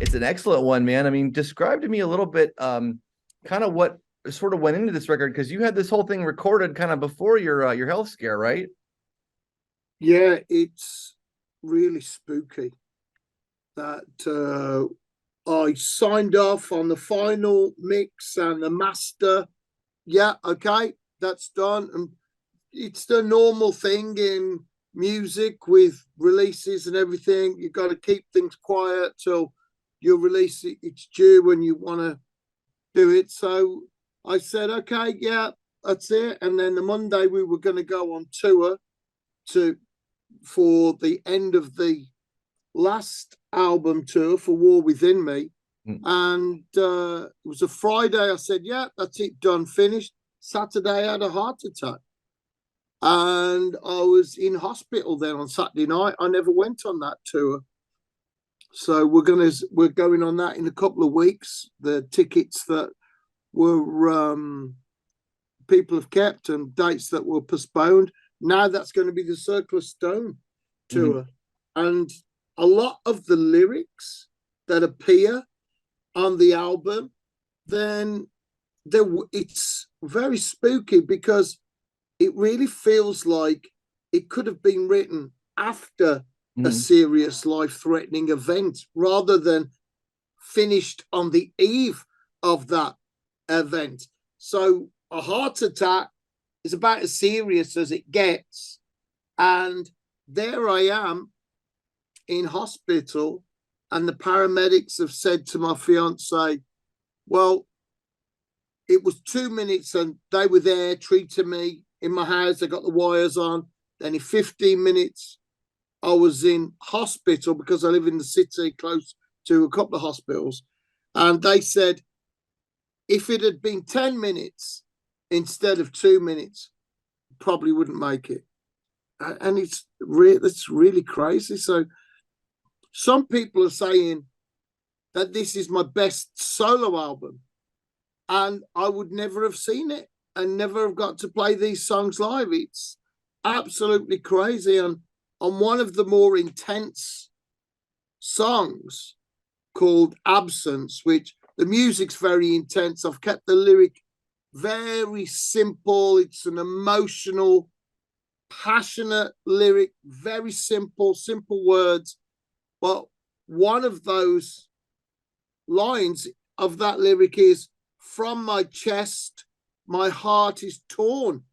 It's an excellent one, man. I mean, describe to me a little bit, kind of what sort of went into this record, because you had this whole thing recorded kind of before your health scare, right? Yeah, it's really spooky that I signed off on the final mix and the master. Yeah, okay, that's done. And it's the normal thing in music with releases and everything. You've got to keep things quiet till you release it. It's due when you want to do it. So I said, okay, yeah, that's it. And then the Monday we were going to go on tour to for the end of the last album tour for War Within Me. Mm. And it was a Friday. I said, yeah, that's it, done, finished. Saturday, I had a heart attack. And I was in hospital then on Saturday night. I never went on that tour. So we're going on that in a couple of weeks. The tickets that were people have kept and dates that were postponed. Now that's going to be the Circle of Stone tour. Mm-hmm. And a lot of the lyrics that appear on the album, then it's very spooky because it really feels like it could have been written after a serious life-threatening event rather than finished on the eve of that event. So a heart attack is about as serious as it gets. And there I am in hospital, and the paramedics have said to my fiance, well, it was 2 minutes and they were there treating me in my house. They got the wires on. Then in 15 minutes, I was in hospital because I live in the city close to a couple of hospitals. And they said, if it had been 10 minutes instead of 2 minutes, probably wouldn't make it. And it's really crazy. So some people are saying that this is my best solo album. And I would never have seen it and never have got to play these songs live. It's absolutely crazy. And on one of the more intense songs called Absence, which the music's very intense. I've kept the lyric very simple. It's an emotional, passionate lyric, very simple words. But one of those lines of that lyric is, from my chest, my heart is torn.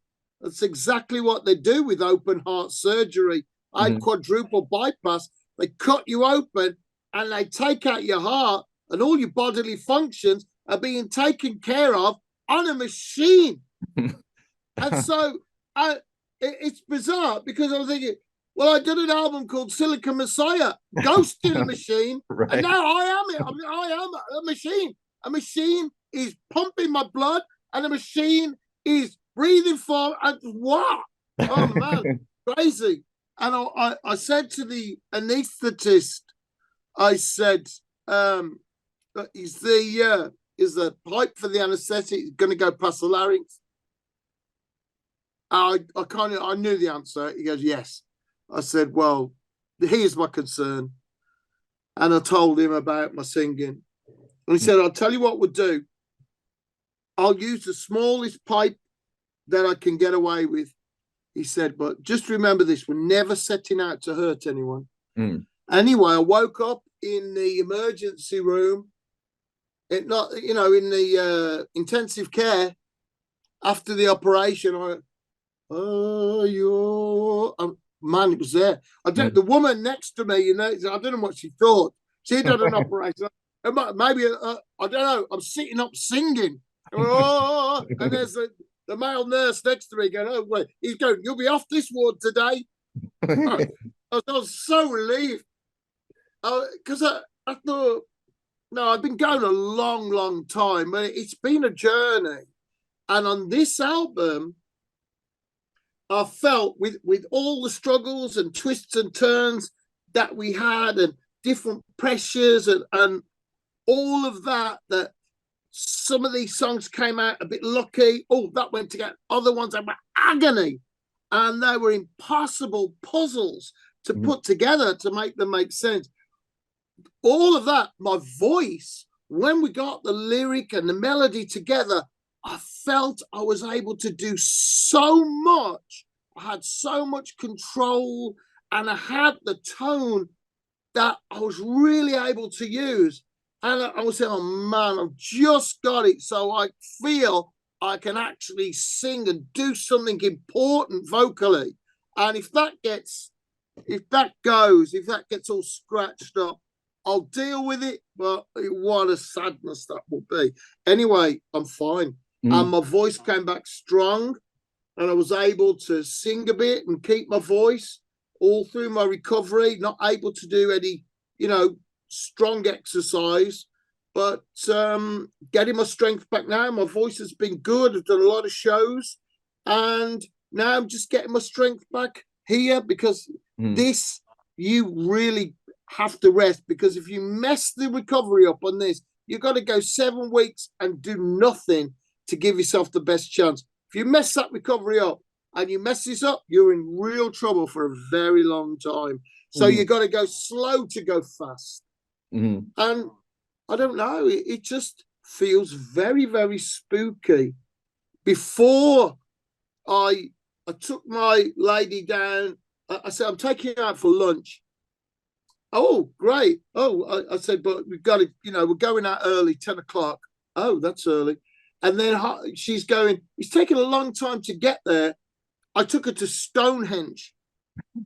That's exactly what they do with open heart surgery. I had quadruple bypass. They cut you open and they take out your heart, and all your bodily functions are being taken care of on a machine. And so it's bizarre because I was thinking, well, I did an album called Silicon Messiah, Ghost in a Machine, right. And now I am it. I am a machine. A machine is pumping my blood, and a machine is breathing for and what? Oh man, crazy. And I said to the anaesthetist, I said, is the pipe for the anesthetic going to go past the larynx? I knew the answer. He goes, yes. I said, well, here's my concern. And I told him about my singing. And he said, I'll tell you what we'll do. I'll use the smallest pipe that I can get away with. He said, but just remember this, we're never setting out to hurt anyone. Anyway, I woke up in the emergency room, in the intensive care after the operation. Man, it was there. The woman next to me, I don't know what she thought. She'd done an operation. Maybe, I don't know, I'm sitting up singing. And there's the male nurse next to me going, oh, wait. He's going, you'll be off this ward today. I was so relieved. Because I thought, no, I've been going a long, long time. But it's been a journey. And on this album, I felt with all the struggles and twists and turns that we had and different pressures and all of that some of these songs came out a bit lucky. Oh, that went together. Other ones that were agony. And they were impossible puzzles to put together to make them make sense. all of that, my voice, when we got the lyric and the melody together, I felt I was able to do so much. I had so much control, and I had the tone that I was really able to use. And I was saying, oh man, I've just got it. So I feel I can actually sing and do something important vocally. And if that gets all scratched up, I'll deal with it. But what a sadness that will be. Anyway, I'm fine. And my voice came back strong, and I was able to sing a bit and keep my voice all through my recovery, not able to do any, strong exercise, but getting my strength back now. My voice has been good. I've done a lot of shows, and now I'm just getting my strength back here, because this, you really have to rest, because if you mess the recovery up on this, you've got to go 7 weeks and do nothing to give yourself the best chance. If you mess that recovery up and you mess this up, you're in real trouble for a very long time. So you got to go slow to go fast. And I don't know, it just feels very, very spooky. Before I took my lady down, I said, I'm taking you out for lunch. Oh, great. Oh, I said, but we've got to, we're going out early, 10 o'clock. Oh, that's early. And then she's going, it's taking a long time to get there. I took her to Stonehenge,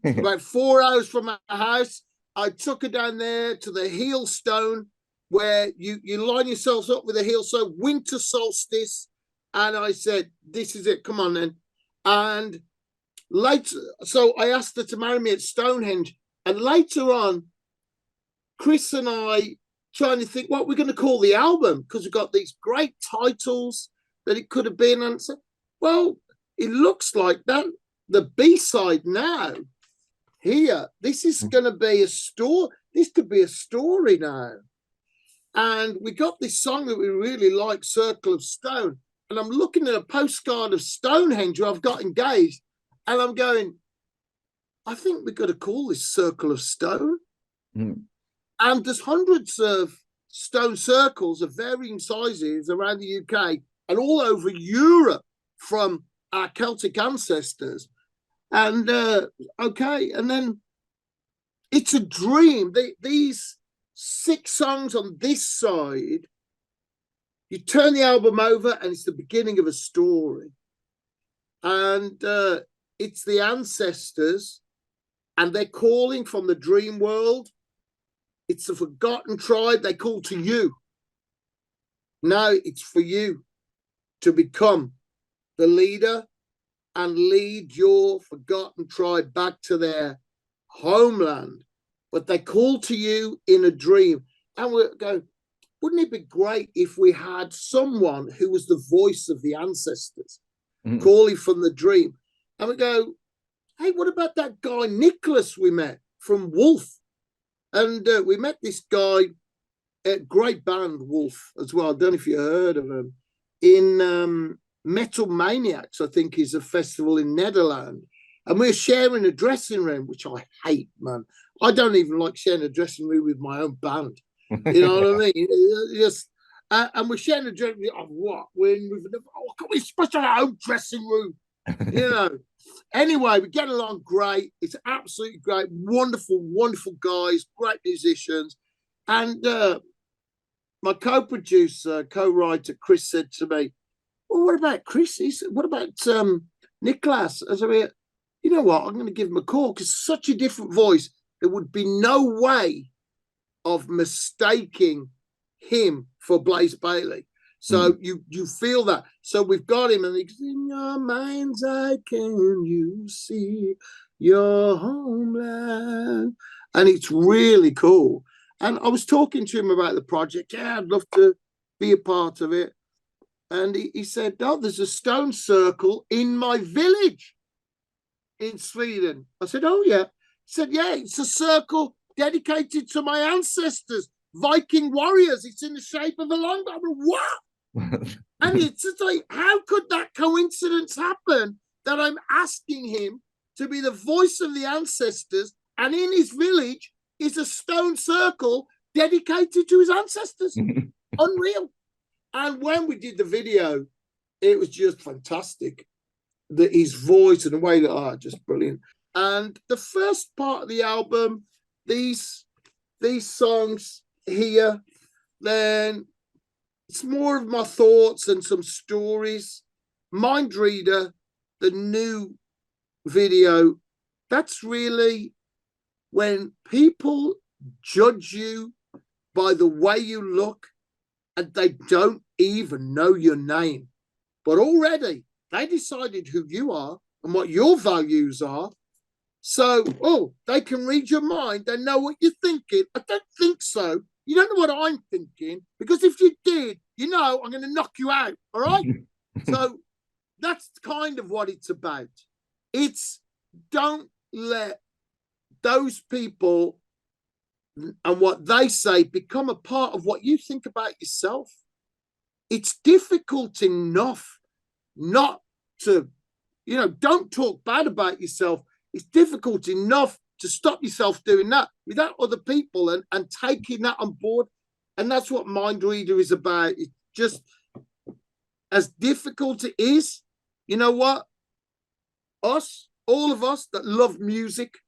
about 4 hours from my house. I took her down there to the heel stone, where you line yourselves up with a heel stone, winter solstice. And I said, this is it. Come on then. And later, so I asked her to marry me at Stonehenge. And later on, Chris and I trying to think what we're going to call the album, because we've got these great titles that it could have been. And I said, well, it looks like that the B-side now here, this is going to be a story. This could be a story now. And we got this song that we really like, Circle of Stone. And I'm looking at a postcard of Stonehenge where I've got engaged. And I'm going, I think we've got to call this Circle of Stone. And there's hundreds of stone circles of varying sizes around the UK and all over Europe from our Celtic ancestors. And okay, and then it's a dream. These 6 songs on this side, you turn the album over and it's the beginning of a story. And it's the ancestors, and they're calling from the dream world. It's a forgotten tribe. They call to you. Now it's for you to become the leader and lead your forgotten tribe back to their homeland. But they call to you in a dream. And we're going, wouldn't it be great if we had someone who was the voice of the ancestors calling from the dream? And we go, hey, what about that guy Nicholas we met from Wolf? And we met this guy, a great band, Wolf, as well. I don't know if you heard of him. In Metal Maniacs, I think, is a festival in Netherlands. And we're sharing a dressing room, which I hate, man. I don't even like sharing a dressing room with my own band. You know what I mean? Just, and we're sharing a dressing room. What? Can we special our own dressing room? Anyway, we get along great. It's absolutely great. Wonderful, wonderful guys, great musicians. And my co-producer, co-writer, Chris, said to me, well, what about Chris? He said, what about Nicholas? I said, you know what? I'm going to give him a call, because such a different voice. There would be no way of mistaking him for Blaze Bayley. So you feel that. So we've got him, and he goes, in your mind's eye, can you see your homeland? And it's really cool. And I was talking to him about the project. Yeah, I'd love to be a part of it. And he said, oh, there's a stone circle in my village in Sweden. I said, oh, yeah. He said, yeah, it's a circle dedicated to my ancestors, Viking warriors. It's in the shape of a longbow. I mean, what? And it's just like, how could that coincidence happen that I'm asking him to be the voice of the ancestors, and in his village is a stone circle dedicated to his ancestors. Unreal. And when we did the video, it was just fantastic. His voice and the way that just brilliant. And the first part of the album, these songs here, then it's more of my thoughts and some stories. Mind Reader, the new video, that's really when people judge you by the way you look and they don't even know your name, but already they decided who you are and what your values are. So, they can read your mind. They know what you're thinking. I don't think so. You don't know what I'm thinking, because if you did, I'm going to knock you out. All right. So that's kind of what it's about. It's don't let those people and what they say become a part of what you think about yourself. It's difficult enough not to, don't talk bad about yourself. It's difficult enough to stop yourself doing that without other people and taking that on board. And that's what Mind Reader is about. It's just as difficult it is. You know what? All of us that love music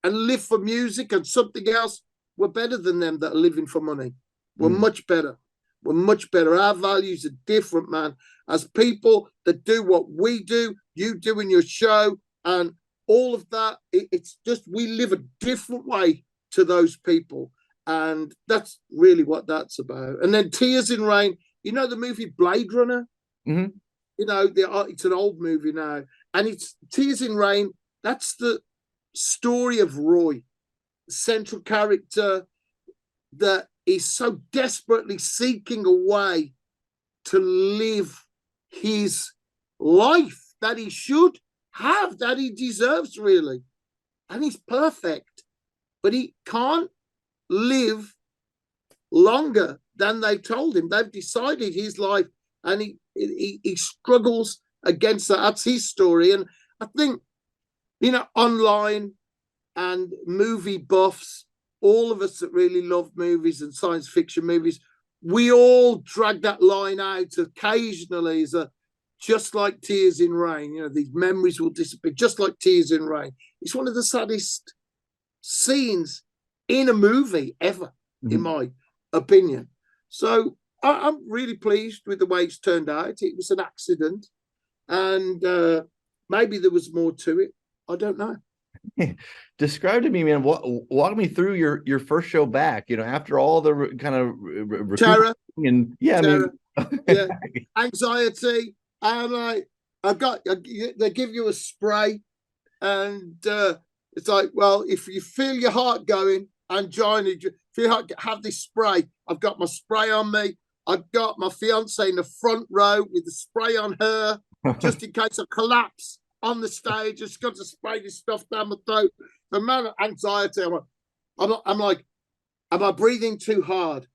and live for music and something else, we're better than them that are living for money. We're much better. We're much better. Our values are different, man. As people that do what we do, you do in your show, and all of that, it's just we live a different way to those people. And that's really what that's about. And then Tears in Rain, the movie Blade Runner? Mm-hmm. It's an old movie now. And it's Tears in Rain. That's the story of Roy, central character that is so desperately seeking a way to live his life that he should have, that he deserves, really. And he's perfect, but he can't live longer than they told him. They've decided his life, and he struggles against that. That's his story. And I think, online and movie buffs, all of us that really love movies and science fiction movies, we all drag that line out occasionally as just like Tears in Rain. These memories will disappear, just like Tears in Rain. It's one of the saddest scenes in a movie ever, in my opinion. So I'm really pleased with the way it's turned out. It was an accident, and maybe there was more to it. I don't know. Describe to me, man, walk me through your first show back, after all the kind of terror and terror. Yeah, anxiety. I'm like, they give you a spray, and it's like, well, if you feel your heart going and joining, if you have this spray, I've got my spray on me. I've got my fiance in the front row with the spray on her, just in case I collapse on the stage. Just got to spray this stuff down my throat. The amount of anxiety. I'm like, am I breathing too hard?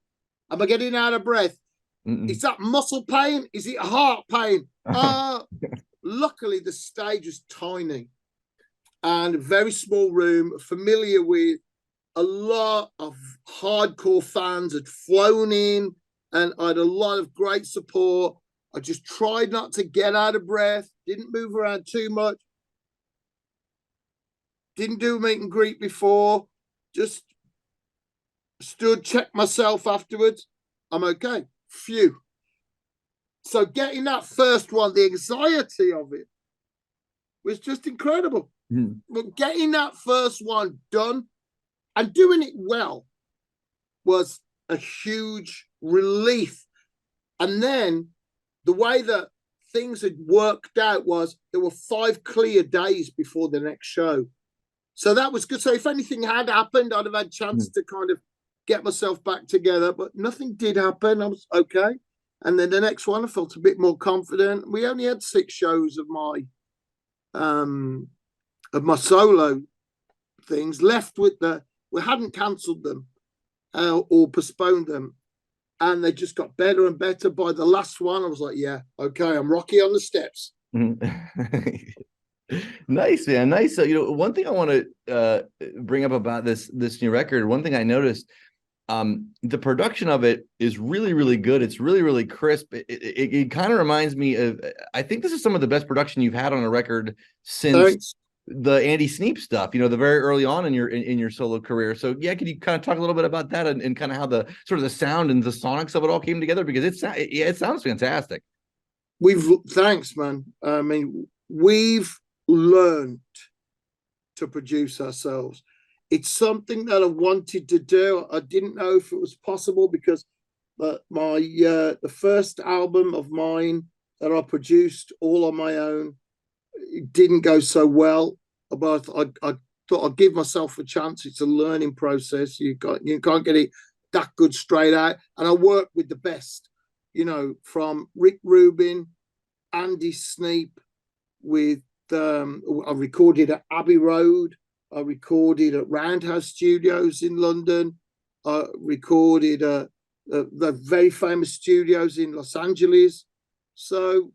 Am I getting out of breath? Is that muscle pain? Is it heart pain? Luckily, the stage was tiny and a very small room, familiar with a lot of hardcore fans had flown in, and I had a lot of great support. I just tried not to get out of breath, didn't move around too much, didn't do a meet and greet before, just stood, checked myself afterwards. I'm okay. Phew. So getting that first one, the anxiety of it was just incredible. But getting that first one done and doing it well was a huge relief. And then the way that things had worked out was there were 5 clear days before the next show. So that was good. So if anything had happened, I'd have had a chance to kind of get myself back together, but nothing did happen. I was okay. And then the next one, I felt a bit more confident. We only had 6 shows of my solo things left with we hadn't cancelled them or postponed them. And they just got better and better. By the last one, I was like, yeah, okay, I'm Rocky on the steps. Nice, man. Nice. So, one thing I want to bring up about this new record, one thing I noticed, The production of it is really, really good. It's really, really crisp. It kind of reminds me of, I think this is some of the best production you've had on a record since Thanks. the Andy Sneap stuff, the very early on in your solo career. So yeah, could you kind of talk a little bit about that and kind of how the sort of the sound and the sonics of it all came together? Because it sounds fantastic. Thanks, man. I mean, we've learned to produce ourselves. It's something that I wanted to do. I didn't know if it was possible because the first album of mine that I produced all on my own, it didn't go so well. But I thought I'd give myself a chance. It's a learning process. You can't get it that good straight out. And I worked with the best, from Rick Rubin, Andy Sneap, with I recorded at Abbey Road. I recorded at Roundhouse Studios in London. I recorded at the very famous studios in Los Angeles. So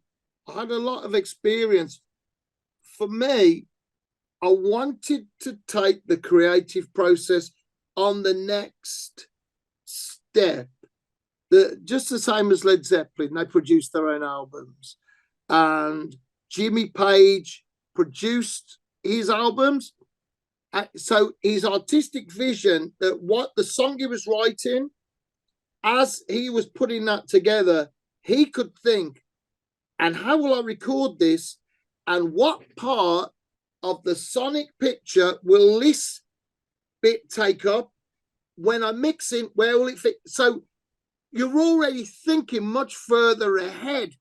I had a lot of experience. For me, I wanted to take the creative process on the next step. Just the same as Led Zeppelin, they produced their own albums. And Jimmy Page produced his albums. So his artistic vision, that what the song he was writing, as he was putting that together, he could think, and how will I record this? And what part of the sonic picture will this bit take up? When I'm mixing, where will it fit? So you're already thinking much further ahead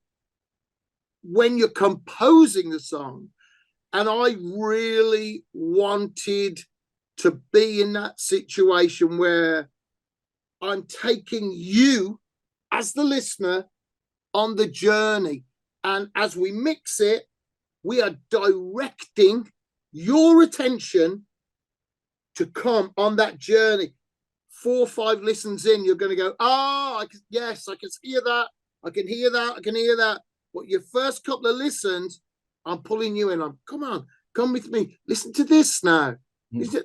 when you're composing the song. And I really wanted to be in that situation where I'm taking you as the listener on the journey. And as we mix it, we are directing your attention to come on that journey. 4 or 5 listens in, you're going to go, yes, I can hear that. I can hear that. I can hear that. But your first couple of listens, I'm pulling you in. Come on, come with me. Listen to this now. Listen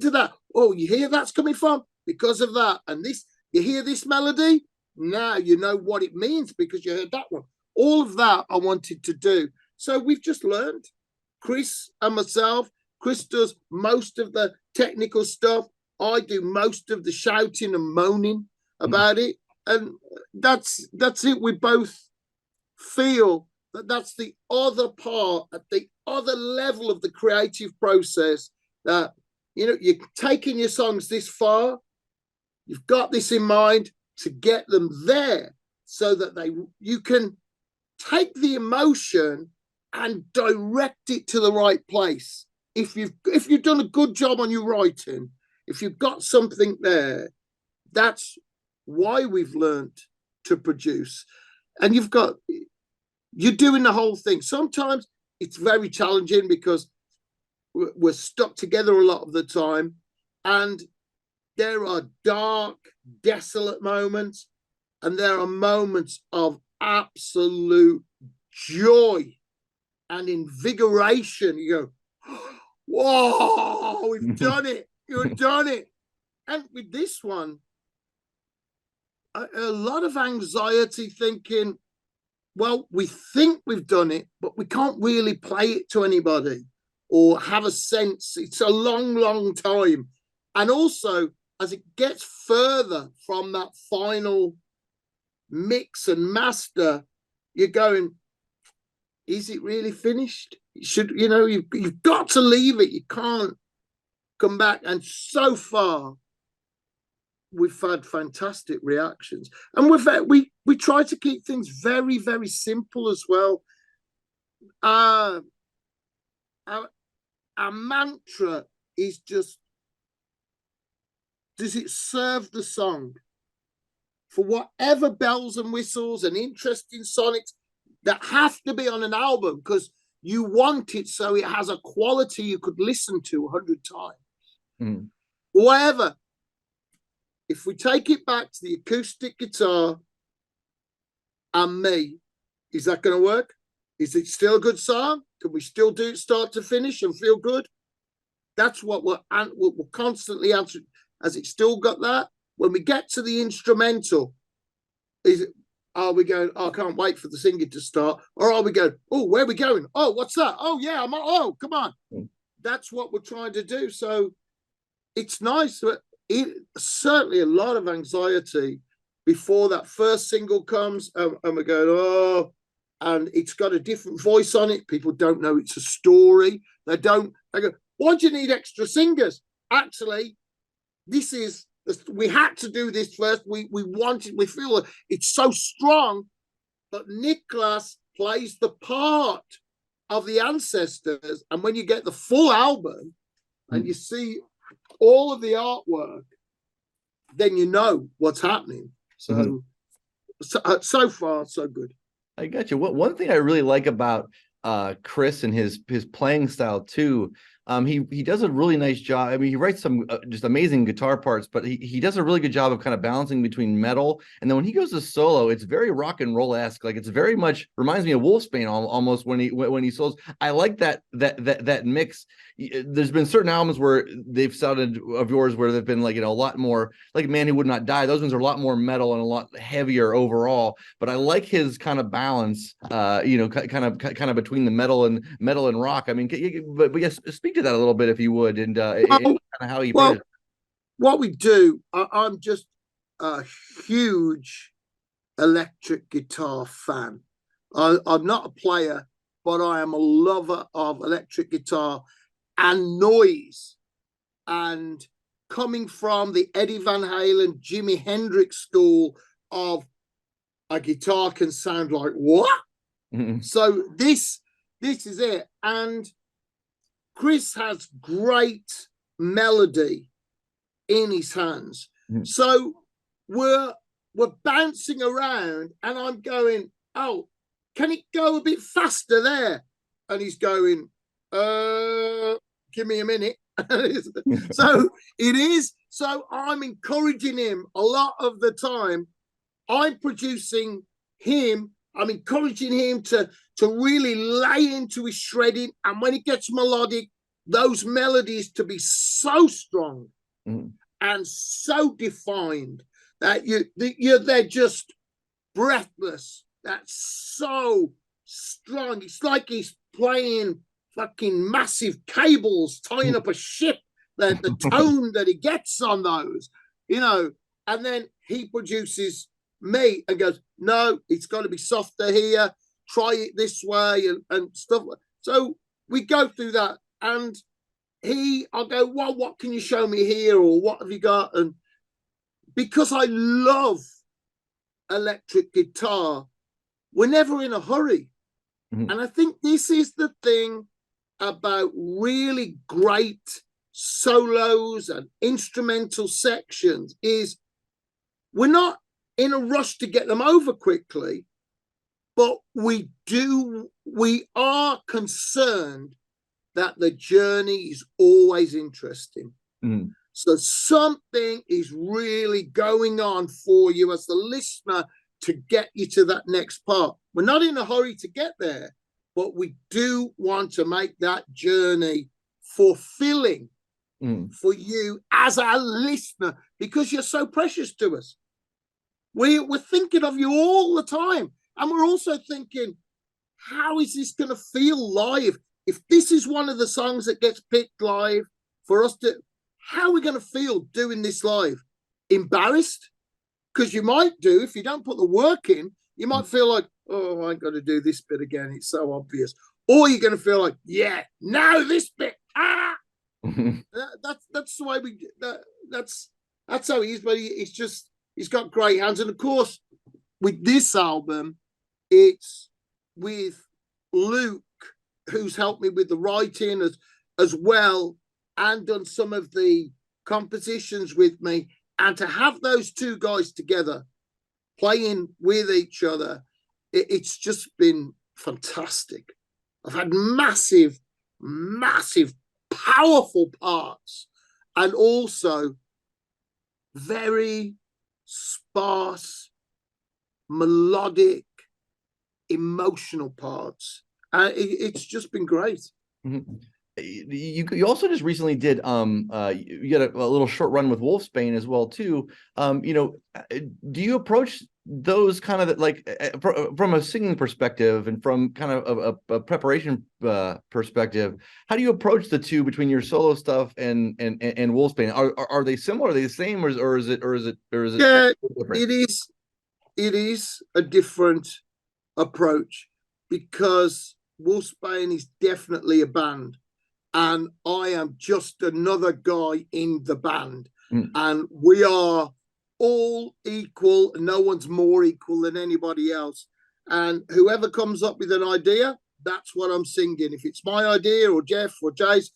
to that. Oh, you hear that's coming from? Because of that. And this, you hear this melody? Now you know what it means because you heard that one. All of that I wanted to do. So we've just learned. Chris and myself. Chris does most of the technical stuff. I do most of the shouting and moaning about it. And that's it. We both feel that's the other part, at the other level of the creative process, that you're taking your songs this far, you've got this in mind to get them there so that you can take the emotion and direct it to the right place. If you've done a good job on your writing, if you've got something there, that's why we've learned to produce. And you're doing the whole thing. Sometimes it's very challenging because we're stuck together a lot of the time. And there are dark, desolate moments. And there are moments of absolute joy and invigoration. You go, whoa, we've done it. You've done it. And with this one, a lot of anxiety, thinking, well, we think we've done it, but we can't really play it to anybody or have a sense. It's a long, long time. And also, as it gets further from that final mix and master, you're going, is it really finished? You've got to leave it. You can't come back. And so far, we've had fantastic reactions, and we try to keep things very, very simple as well. Our mantra is just, does it serve the song? For whatever bells and whistles and interesting sonics that have to be on an album, because you want it so it has a quality you could listen to 100 times. Whatever. If we take it back to the acoustic guitar and me, is that going to work? Is it still a good song? Can we still do it start to finish and feel good? That's what we're constantly answering. Has it still got that? when we get to the instrumental, are we going, oh, I can't wait for the singing to start? Or are we going, oh, where are we going? Oh, what's that? Oh, yeah, oh, come on. That's what we're trying to do. So it's nice. It certainly a lot of anxiety before that first single comes, and we're going, oh, and it's got a different voice on it. People don't know it's a story. They go, why do you need extra singers? Actually, we had to do this first. We feel it's so strong, but Niklas plays the part of the ancestors. And when you get the full album and you see all of the artwork, then you know what's happening. So, so far, so good. I got you. One thing I really like about Chris and his playing style too. He does a really nice job. I mean, he writes some just amazing guitar parts, but he does a really good job of kind of balancing between metal. And then when he goes to solo, it's very rock and roll-esque. Like it's very much reminds me of Wolfsbane almost when he solos. I like that mix. There's been certain albums where they've sounded of yours where they've been like, a lot more like Man Who Would Not Die. Those ones are a lot more metal and a lot heavier overall. But I like his kind of balance, kind of between the metal and rock. I mean, but yes, speak to that a little bit if you would, and kind of how you. Well, what we do, I'm just a huge electric guitar fan. I'm not a player, but I am a lover of electric guitar and noise. And coming from the Eddie Van Halen, Jimi Hendrix school of a guitar can sound like what? So this is it. And Chris has great melody in his hands. So we're bouncing around and I'm going, oh, can it go a bit faster there? And he's going, give me a minute. So it is. So I'm encouraging him a lot of the time. I'm producing him. I'm encouraging him to really lay into his shredding. And when it gets melodic, those melodies to be so strong and so defined that they're just breathless. That's so strong. It's like he's playing fucking massive cables, tying up a ship. The tone that he gets on those, and then he produces me and goes, no, it's got to be softer here. Try it this way and stuff. So we go through that, and I'll go, well, what can you show me here, or what have you got? And because I love electric guitar, we're never in a hurry. And I think this is the thing about really great solos and instrumental sections is we're not in a rush to get them over quickly, but we are concerned that the journey is always interesting. So something is really going on for you as the listener to get you to that next part. We're not in a hurry to get there, but we do want to make that journey fulfilling for you as a listener, because you're so precious to us. We're thinking of you all the time. And we're also thinking, how is this going to feel live? If this is one of the songs that gets picked live for us how are we going to feel doing this live? Embarrassed? Because you might do, if you don't put the work in, you might feel like, oh, I got to do this bit again. It's so obvious. Or you're going to feel like, yeah, now this bit. That's the way that's how he is. But he's got great hands. And of course, with this album, it's with Luke, who's helped me with the writing as well, and done some of the compositions with me. And to have those two guys together playing with each other, it's just been fantastic. I've had massive, powerful parts, and also very sparse, melodic, emotional parts. It's just been great. you also just recently did you got a little short run with Wolfsbane as well too. Do you approach those kind of like from a singing perspective and from kind of a preparation perspective? How do you approach the two between your solo stuff and Wolfsbane? Are they similar? Are they the same, or is it Yeah, different? it is a different approach because Wolfsbane is definitely a band, and I am just another guy in the band, Mm. and we are all equal. No one's more equal than anybody else, and whoever comes up with an idea, that's what I'm singing. If it's my idea or Jeff or Jay's,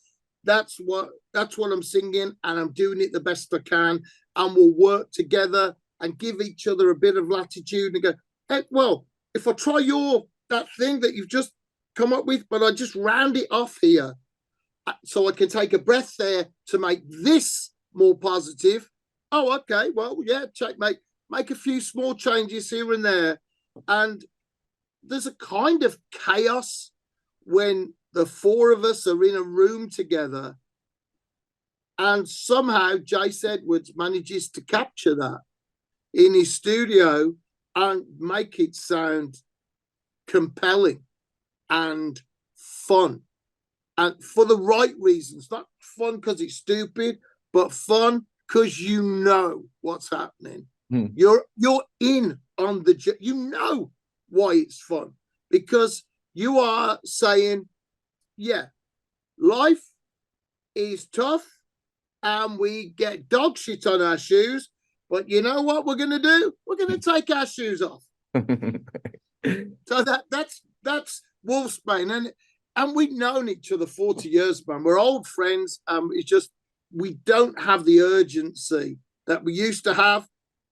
that's what I'm singing, and I'm doing it the best I can, and we'll work together and give each other a bit of latitude and go, hey, well, if I try that thing that you've just come up with, but I just round it off here so I can take a breath there to make this more positive. Oh, okay. Well, yeah, make a few small changes here and there. And there's a kind of chaos when the four of us are in a room together. And somehow Jace Edwards manages to capture that in his studio and make it sound compelling and fun, and for the right reasons. Not fun because it's stupid, but fun because you know what's happening. Hmm. You're in on you know why it's fun, because you are saying, yeah, life is tough and we get dog shit on our shoes, but you know what we're going to do? We're going to take our shoes off. So that's Wolfsbane, and we've known each other 40 years, man. We're old friends. It's just we don't have the urgency that we used to have,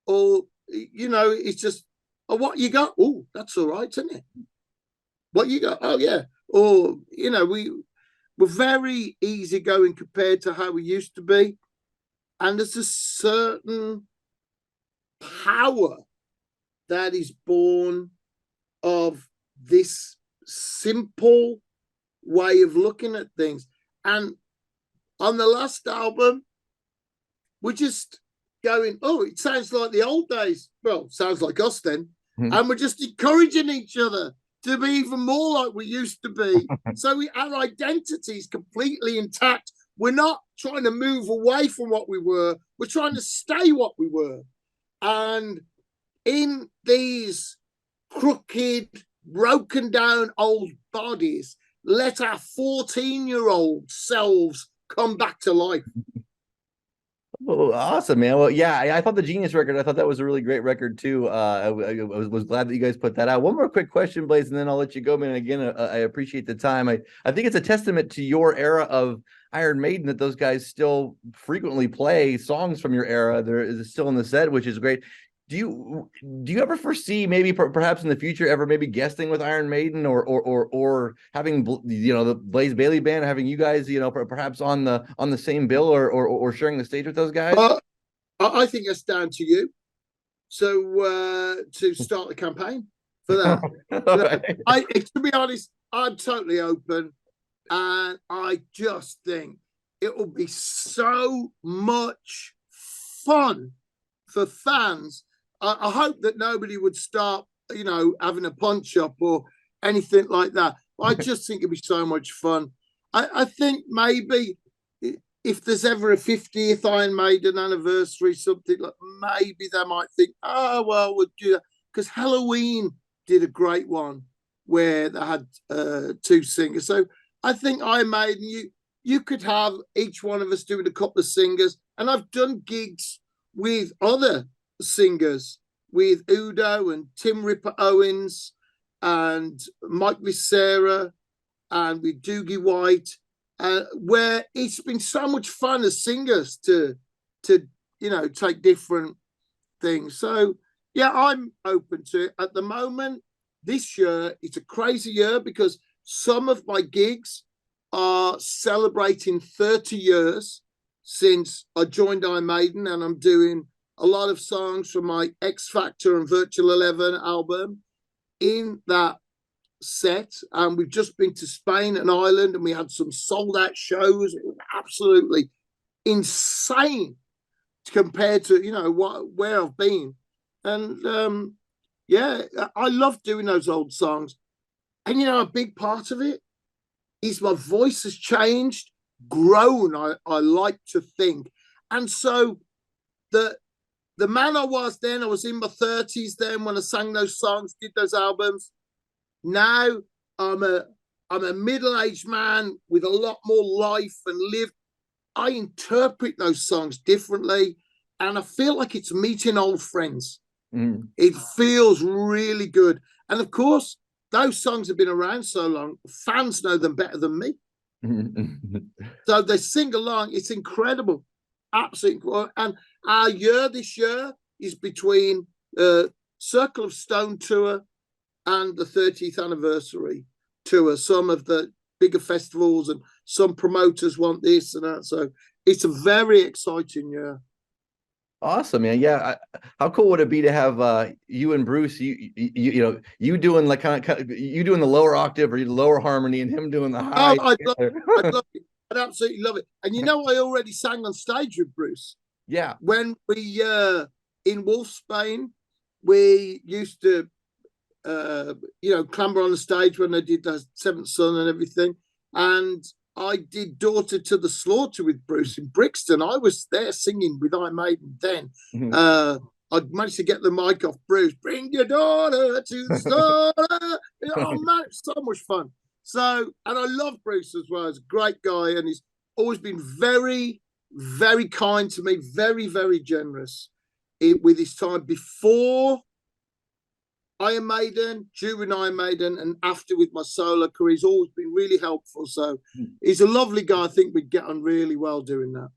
or it's just, oh, what you got? Oh, that's all right, isn't it? What you got? Oh yeah. Or we're very easygoing compared to how we used to be, and there's a certain power that is born of this simple way of looking at things. And on the last album, we're just going, oh, it sounds like the old days. Well, sounds like us then. Mm-hmm. And we're just encouraging each other to be even more like we used to be. So our identity is completely intact. We're not trying to move away from what we were. We're trying to stay what we were. And in these crooked, broken down old bodies, let our 14-year-old selves come back to life. Oh, awesome, man. Well, yeah, I thought the Genius record, I thought that was a really great record too. I was glad that you guys put that out. One more quick question, Blaze, and then I'll let you go, man. Again, I appreciate the time. I think it's a testament to your era of Iron Maiden that those guys still frequently play songs from your era. There is still in the set, which is great. Do you ever foresee maybe perhaps in the future ever maybe guesting with Iron Maiden or having the Blaze Bayley band, having you guys perhaps on the same bill or sharing the stage with those guys? I think that's down to you. So to start the campaign for that. Right. To be honest, I'm totally open, and I just think it will be so much fun for fans. I hope that nobody would start, having a punch up or anything like that. I just think it'd be so much fun. I think maybe if there's ever a 50th Iron Maiden anniversary, something like, maybe they might think, oh, well, we'll do that. Because Halloween did a great one where they had two singers. So I think Iron Maiden, you could have each one of us doing a couple of singers. And I've done gigs with other singers, with Udo and Tim Ripper Owens and Mike Viscera and with Doogie White, where it's been so much fun as singers to take different things. So yeah, I'm open to it. At the moment, this year, it's a crazy year because some of my gigs are celebrating 30 years since I joined Iron Maiden, and I'm doing a lot of songs from my X Factor and Virtual 11 album in that set, and we've just been to Spain and Ireland, and we had some sold out shows. It was absolutely insane compared to where I've been. And yeah, I love doing those old songs. And a big part of it is my voice has changed, grown, I like to think. And so the man I was then, I was in my 30s then when I sang those songs, did those albums. Now I'm a middle-aged man with a lot more life and lived. I interpret those songs differently, and I feel like it's meeting old friends. Mm. It feels really good. And of course, those songs have been around so long, fans know them better than me. So they sing along. It's incredible. Absolutely. And our year this year is between Circle of Stone tour and the 30th anniversary tour. Some of the bigger festivals and some promoters want this and that. So it's a very exciting year. Awesome, man. Yeah. How cool would it be to have you and Bruce, you doing like kind of you doing the lower octave or the lower harmony and him doing the high? Oh, I'd love it. I'd absolutely love it. And I already sang on stage with Bruce. Yeah. When we in Wolfsbane, we used to clamber on the stage when they did the Seventh Son and everything. And I did Daughter to the Slaughter with Bruce in Brixton. I was there singing with Iron Maiden then. Mm-hmm. I managed to get the mic off Bruce. Bring your daughter to the slaughter. Oh man, it's so much fun. So, and I love Bruce as well. He's a great guy, and he's always been very, very kind to me, very, very generous with his time before Iron Maiden, during Iron Maiden, and after with my solo career. He's always been really helpful. So he's a lovely guy. I think we'd get on really well doing that.